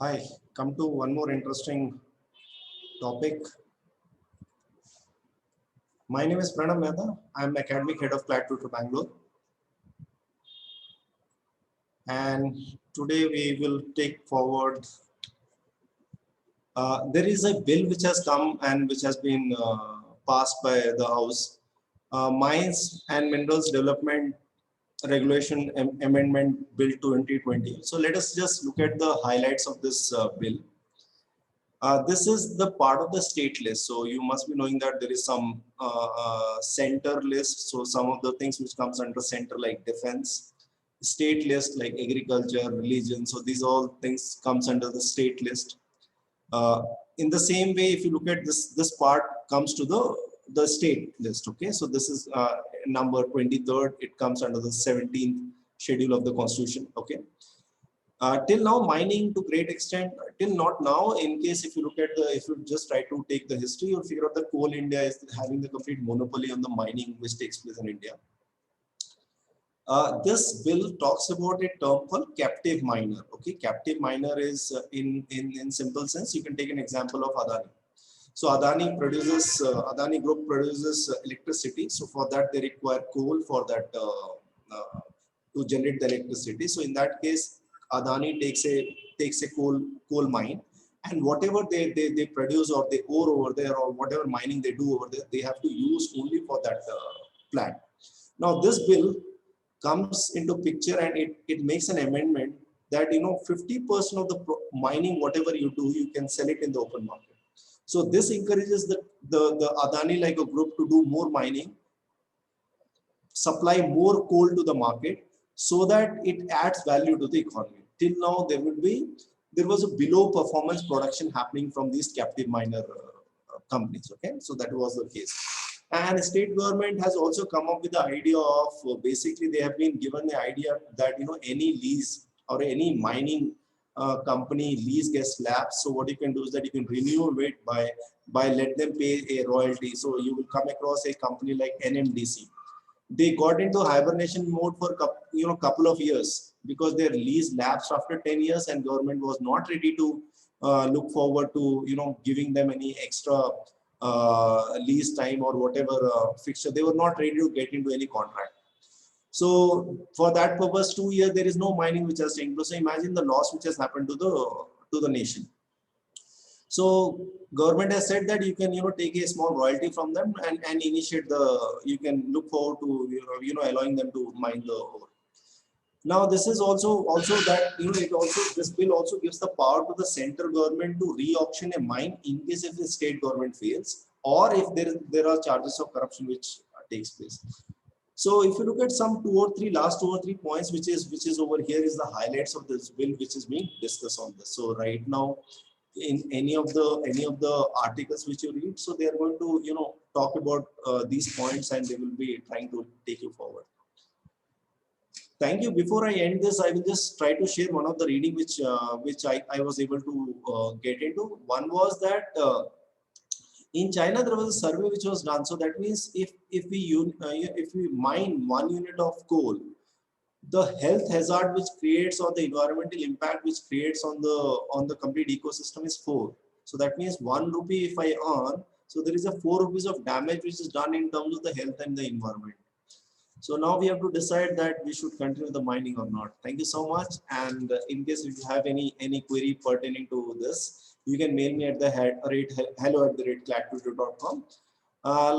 Hi, come to one more interesting topic. My name is Pranav Mehta. I am academic head of Clat Tutor Bangalore. And today we will take forward. There is a bill which has come and which has been passed by the House. Mines and Minerals Development Regulation Amendment Bill 2020. So let us just look at the highlights of this bill. This is the part of the state list. So you must be knowing that there is some center list. So some of the things which comes under center like defense, state list like agriculture, religion. So these all things comes under the state list. In the same way, if you look at this part comes to the state list. Okay, so this is number 23rd. It comes under the 17th schedule of the Constitution. Okay. Till now, mining to great extent, till not now, in case if you look at if you just try to take the history, you'll figure out that Coal India is having the complete monopoly on the mining which takes place in India. This bill talks about a term called captive miner. Okay, captive miner is in simple sense, you can take an example of Adani. So Adani Group produces electricity. So for that, they require coal for that to generate the electricity. So in that case, Adani takes a coal mine, and whatever they produce or they ore over there or whatever mining they do over there, they have to use only for that plant. Now this bill comes into picture and it makes an amendment that 50% of the mining whatever you do, you can sell it in the open market. So this encourages the Adani like a group to do more mining, supply more coal to the market, so that it adds value to the economy. Till now, there was a below performance production happening from these captive miner companies. Okay, so that was the case. And state government has also come up with the idea of basically they have been given the idea that any lease or any mining company lease gets lapsed. So what you can do is that you can renew it by let them pay a royalty. So you will come across a company like NMDC. They got into hibernation mode for couple of years because their lease lapsed after 10 years and government was not ready to look forward to giving them any extra lease time or whatever fixture. They were not ready to get into any contract. So for that purpose, 2 years there is no mining which has taken place. So imagine the loss which has happened to the nation. So government has said that you can take a small royalty from them and initiate you can look forward to allowing them to mine the ore. Now this is also that this bill also gives the power to the central government to re-auction a mine in case if the state government fails or if there are charges of corruption which takes place. So if you look at some last two or three points which is over here is the highlights of this bill which is being discussed on this. So right now, in any of the articles which you read, so they are going to talk about these points and they will be trying to take you forward. Thank you. Before I end this, I will just try to share one of the reading which I was able to get into. One was that in China there was a survey which was done. So that means if we mine 1 unit of coal, the health hazard which creates or the environmental impact which creates on the complete ecosystem is 4. So that means 1 rupee if I earn, so there is a 4 rupees of damage which is done in terms of the health and the environment. So now we have to decide that we should continue the mining or not. Thank you so much. And in case if you have any query pertaining to this, you can mail me at the hello@clattutor.com.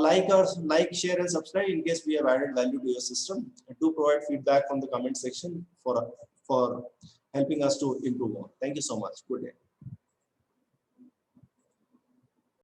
Like, share, and subscribe in case we have added value to your system. And do provide feedback from the comment section for helping us to improve more. Thank you so much. Good day.